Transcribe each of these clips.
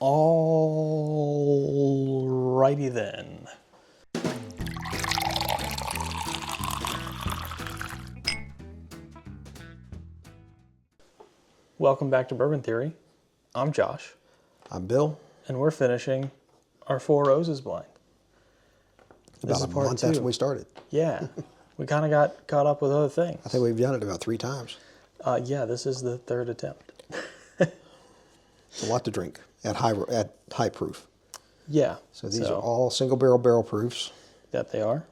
Alrighty then. Welcome back to Bourbon Theory. I'm Josh. I'm Bill. And we're finishing our Four Roses blind. About a month after we started. Yeah. We kind of got caught up with other things. I think we've done it about 3 times. Yeah, this is the 3rd attempt. It's a lot to drink at high proof. Yeah. So these are all single barrel proofs. That they are.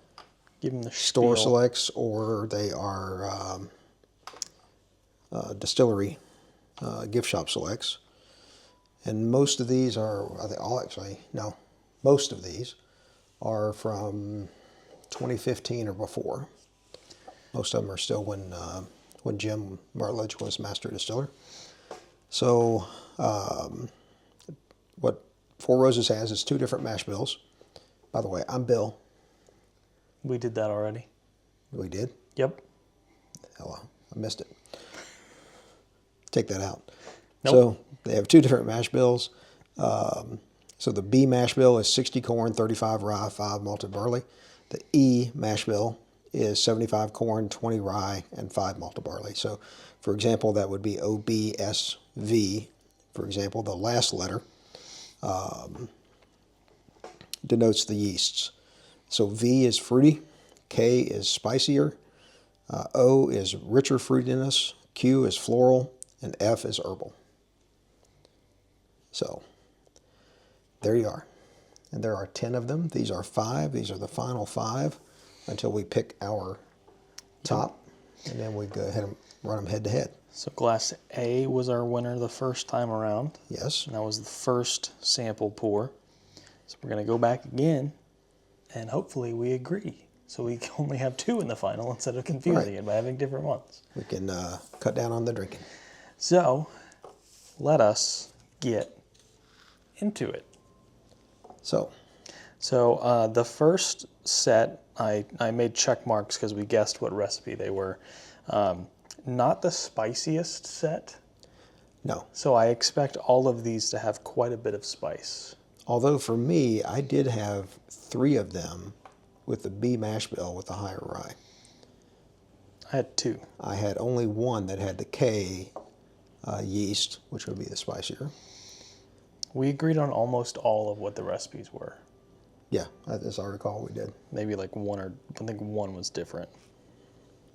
Give them the Store spiel. selects, or they are distillery gift shop selects. And most of these are, most of these are from 2015 or before. Most of them are still when Jim Martledge was master distiller. So what Four Roses has is 2 different mash bills. By the way, I'm Bill. We did that already. We did? Yep. Hello, I missed it. Take that out. Nope. So they have 2 different mash bills. So the B mash bill is 60 corn, 35 rye, 5 malted barley. The E mash bill is 75 corn, 20 rye, and 5 malted barley. So, for example, that would be OBSV. For example, the last letter denotes the yeasts. So V is fruity, K is spicier, O is richer fruitiness, Q is floral, and F is herbal. So there you are. And there are 10 of them. These are 5. These are the final 5 until we pick our top. And then we go ahead and run them head to head. So glass A was our winner the first time around. Yes. And that was the first sample pour. So we're going to go back again, and hopefully we agree. So we only have 2 in the final instead of confusing it by having different ones. We can cut down on the drinking. So let us get into it. So the first set, I made check marks because we guessed what recipe they were. Not the spiciest set. No. So I expect all of these to have quite a bit of spice. Although for me, I did have 3 of them with the B mash bill with the higher rye. I had 2. I had only 1 that had the K yeast, which would be the spicier. We agreed on almost all of what the recipes were. Yeah, as I recall, we did. Maybe like I think one was different.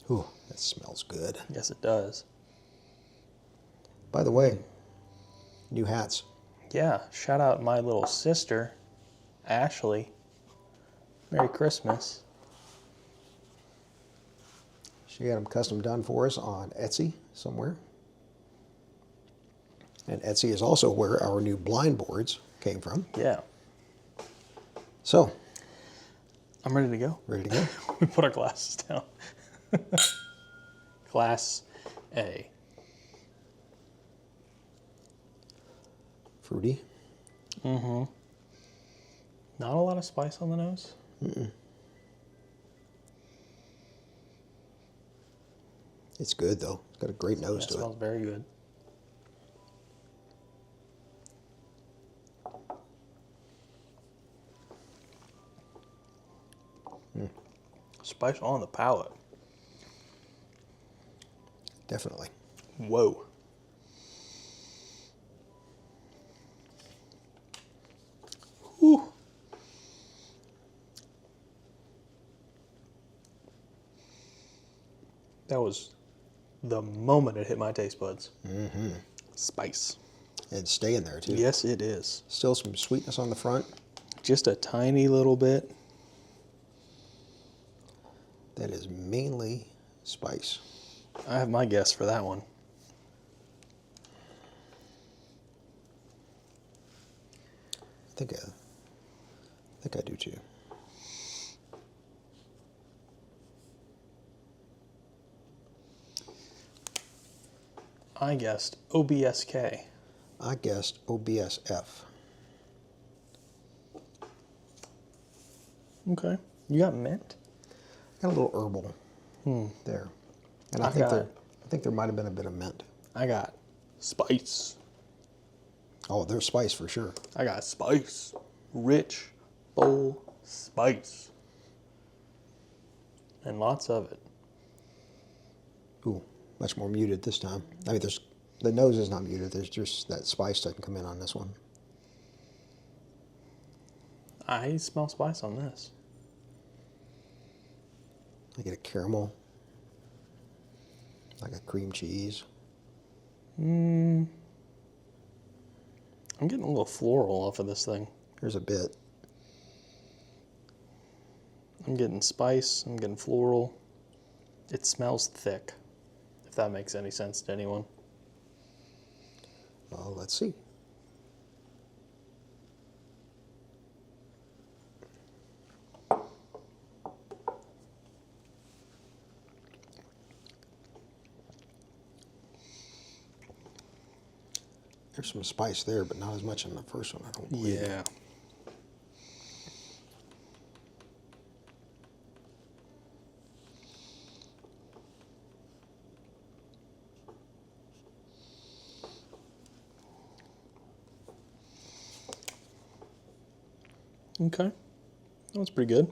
Ooh, that smells good. Yes, it does. By the way, new hats. Yeah, shout out my little sister, Ashley. Merry Christmas. She got them custom done for us on Etsy somewhere. And Etsy is also where our new blind boards came from. Yeah. So. I'm ready to go. Ready to go? We put our glasses down. Glass A. Fruity. Mm-hmm. Not a lot of spice on the nose. Mm-mm. It's good though. It's got a great nose to it. It smells very good. Spice on the palate. Definitely. Whoa. Whew. That was the moment it hit my taste buds. Mm-hmm. Spice. And staying there too. Yes, it is. Still some sweetness on the front. Just a tiny little bit. That is mainly spice. I have my guess for that one. I think I do too. I guessed OBSK. I guessed OBSF. Okay. You got mint? Got a little herbal there. And I think there might have been a bit of mint. I got spice. Oh, there's spice for sure. I got spice. Rich, full spice. And lots of it. Ooh, much more muted this time. I mean, the nose is not muted. There's just that spice doesn't come in on this one. I smell spice on this. I get a caramel, like a cream cheese. I'm getting a little floral off of this thing. There's a bit. I'm getting spice. I'm getting floral. It smells thick, if that makes any sense to anyone. Well, let's see. There's some spice there, but not as much in the first one, I don't believe. Yeah. Okay. That's pretty good.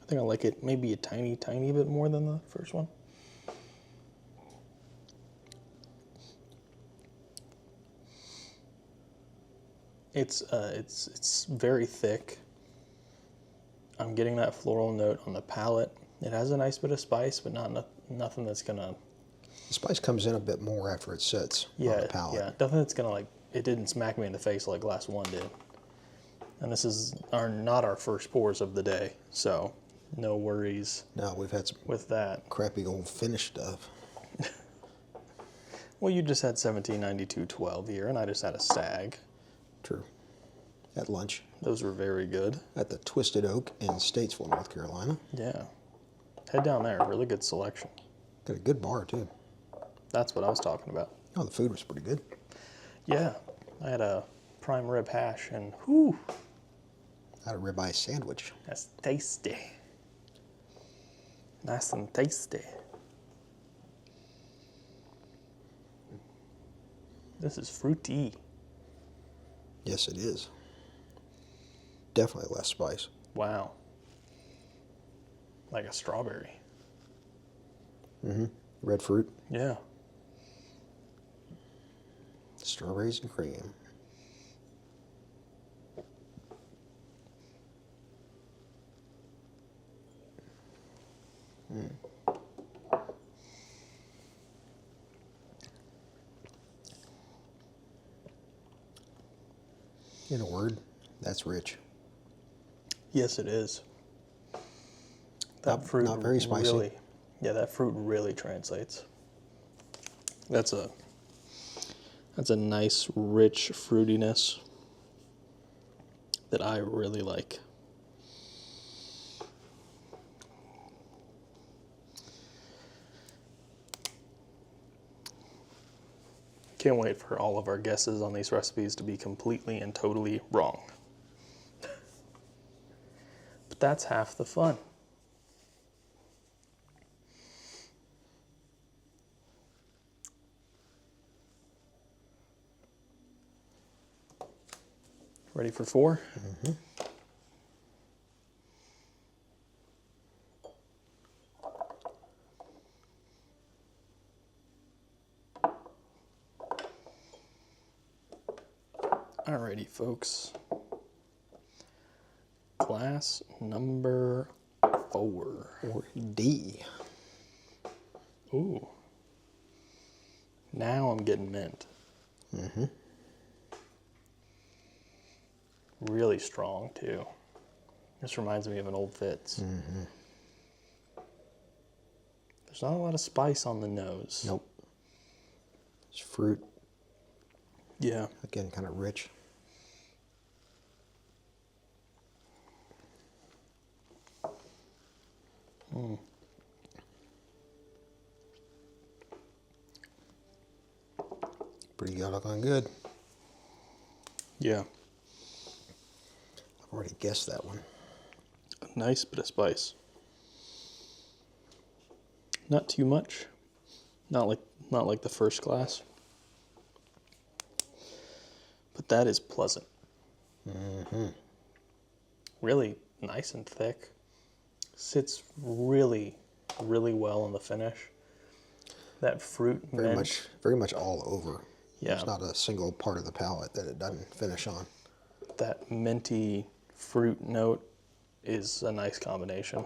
I think I like it maybe a tiny bit more than the first one. It's very thick. I'm getting that floral note on the palate. It has a nice bit of spice, but nothing that's gonna. The spice comes in a bit more after it sits on the palate. Yeah, nothing that's gonna like. It didn't smack me in the face like glass one did. And this is not our first pours of the day, so no worries. No, we've had some with that crappy old Finnish stuff. Well, you just had 1792-12 here, and I just had a stag. True. At lunch. Those were very good. At the Twisted Oak in Statesville, North Carolina. Yeah. Head down there. Really good selection. Got a good bar, too. That's what I was talking about. Oh, the food was pretty good. Yeah. I had a prime rib hash, and whew. I had a ribeye sandwich. That's tasty. Nice and tasty. This is fruity. Yes, it is. Definitely less spice. Wow. Like a strawberry. Mm-hmm. Red fruit. Yeah. Strawberries and cream. In a word, that's rich. Yes, it is. That fruit not very spicy. Really, yeah, that fruit really translates. That's a nice, rich fruitiness that I really like. Can't wait for all of our guesses on these recipes to be completely and totally wrong. But that's half the fun. Ready for 4? Mm-hmm. Alrighty, folks. Glass number 4. Or D. Ooh. Now I'm getting mint. Mm-hmm. Really strong, too. This reminds me of an Old Fitz. Mm-hmm. There's not a lot of spice on the nose. Nope. It's fruit. Yeah. Again, kind of rich. Mm. Pretty doggone good. Yeah. I've already guessed that one. A nice bit of spice. Not too much. Not like the first glass. But that is pleasant. Really nice and thick. Sits really, really well in the finish. That fruit mint. Very much all over. Yeah. There's not a single part of the palate that it doesn't finish on. That minty fruit note is a nice combination.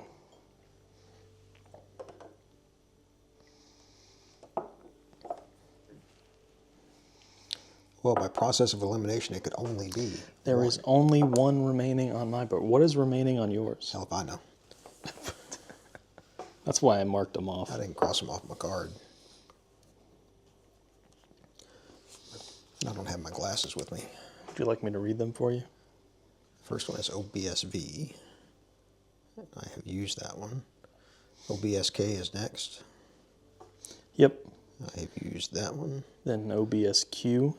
Well, by process of elimination, it could only be There is only one remaining on my board. What is remaining on yours? Hell if I know. That's why I marked them off. I didn't cross them off my card. I don't have my glasses with me. Would you like me to read them for you? First one is OBSV. I have used that one. OBSK is next. Yep. I have used that one. Then OBSQ.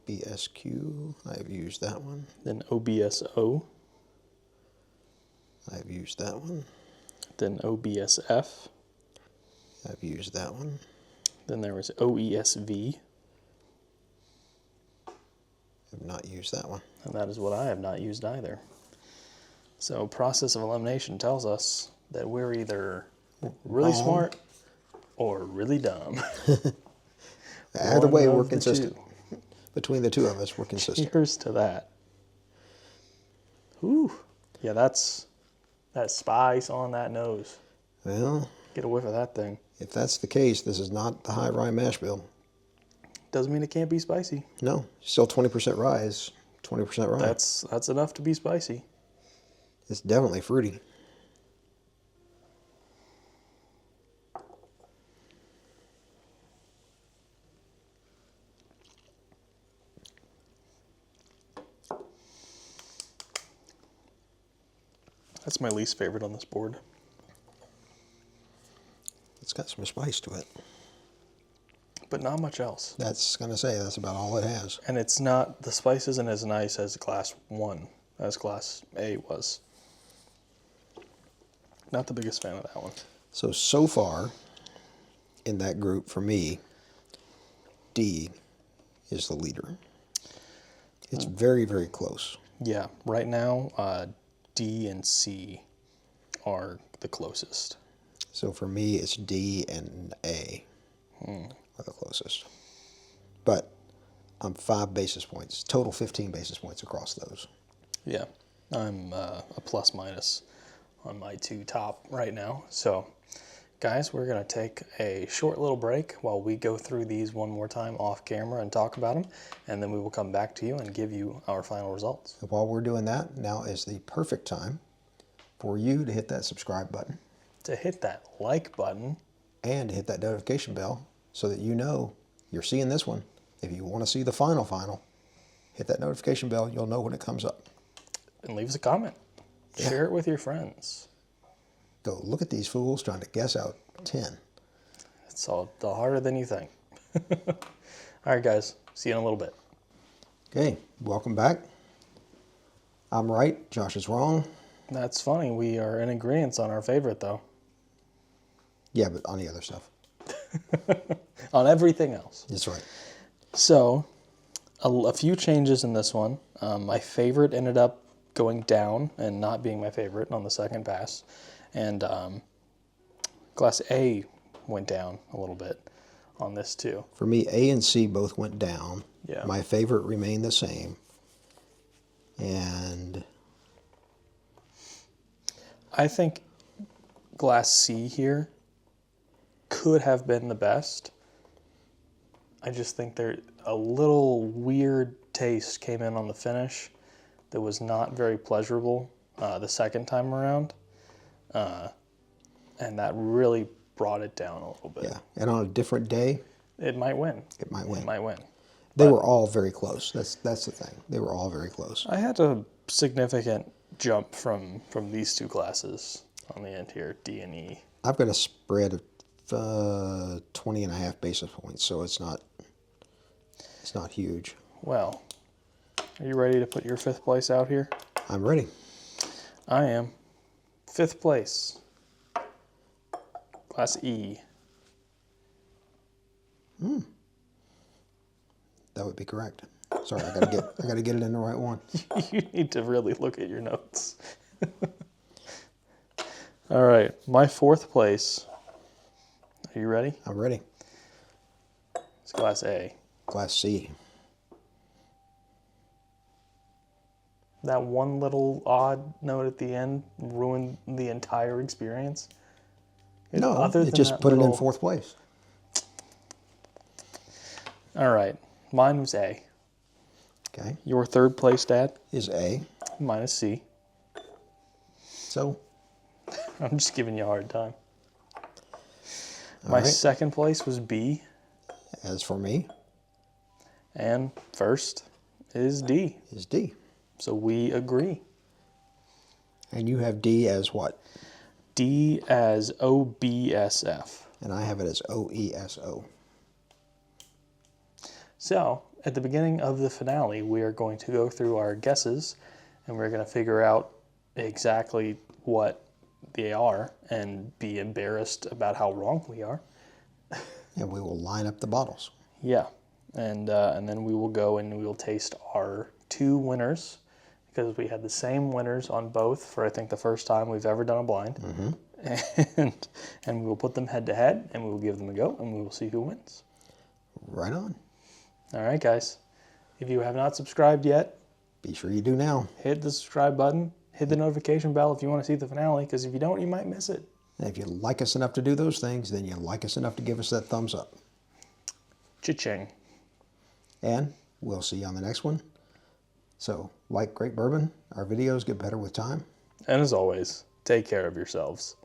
OBSQ. I have used that one. Then OBSO. I have used that one. Then OBSF. I've used that one. Then there was OESV. I've not used that one. And that is what I have not used either. So process of elimination tells us that we're either really smart or really dumb. Either way, One we're of the consistent. two. Between the two of us, we're consistent. Cheers to that. Ooh. Yeah, that's that spice on that nose. Well, Get a whiff of that thing. if that's the case, this is not the high rye mash bill. Doesn't mean it can't be spicy. No, still 20% rye is 20% rye. That's enough to be spicy. It's definitely fruity. That's my least favorite on this board. It's got some spice to it. But not much else. That's going to say that's about all it has. And it's not, the spice isn't as nice as Class 1, as Class A was. Not the biggest fan of that one. So far, in that group, for me, D is the leader. It's very, very close. Yeah, right now, D and C are the closest. So for me, it's D and A are the closest. But I'm 5 basis points, total 15 basis points across those. Yeah, I'm a plus minus on my two top right now. So, guys, we're going to take a short little break while we go through these one more time off camera and talk about them. And then we will come back to you and give you our final results. And while we're doing that, now is the perfect time for you to hit that subscribe button To hit that like button. and to hit that notification bell so that you know you're seeing this one. If you want to see the final, hit that notification bell. You'll know when it comes up. And leave us a comment. Yeah. Share it with your friends. Go look at these fools trying to guess out 10. It's all harder than you think. All right, guys. See you in a little bit. Okay, welcome back. I'm right. Josh is wrong. That's funny. We are in agreement on our favorite, though. Yeah, but on the other stuff. On everything else. That's right. So, a few changes in this one. My favorite ended up going down and not being my favorite on the second pass. And Class A went down a little bit on this too. For me, A and C both went down. Yeah. My favorite remained the same. And I think Class C here could have been the best. I just think there a little weird taste came in on the finish that was not very pleasurable the second time around. And that really brought it down a little bit. yeah, and on a different day, It might win. it might win. It might win. They were all very close. That's the thing. They were all very close. I had a significant jump from these two classes on the end here, D and E. I've got a spread of 20 and a half basis points, so it's not huge. Well, are you ready to put your fifth place out here? I'm ready. I am. Fifth place. Class E. That would be correct. Sorry, I gotta get it in the right one. You need to really look at your notes. All right, my 4th place. Are you ready? I'm ready. It's Glass A. Glass C. That one little odd note at the end ruined the entire experience. No, Other it than just that put it in little- 4th place. All right, mine was A. Okay, Your 3rd place, Dad? is A. Mine is C. So, I'm just giving you a hard time. all My right. 2nd place was B, As for me, and 1st is D. is D. So we agree. And you have D as what? D as OBSF. And I have it as OESO. So, at the beginning of the finale, we are going to go through our guesses, and we're going to figure out exactly what they are and be embarrassed about how wrong we are. And we will line up the bottles. Yeah, and then we will go and we will taste our 2 winners, because we had the same winners on both for, I think, the first time we've ever done a blind. And we will put them head to head, and we will give them a go, and we will see who wins. Right on. All right, guys. If you have not subscribed yet, Be sure you do now. hit the subscribe button, hit the notification bell if you want to see the finale, because if you don't, you might miss it. And if you like us enough to do those things, then you like us enough to give us that thumbs up. Cha-ching. And we'll see you on the next one. So, like great bourbon, our videos get better with time. And as always, take care of yourselves.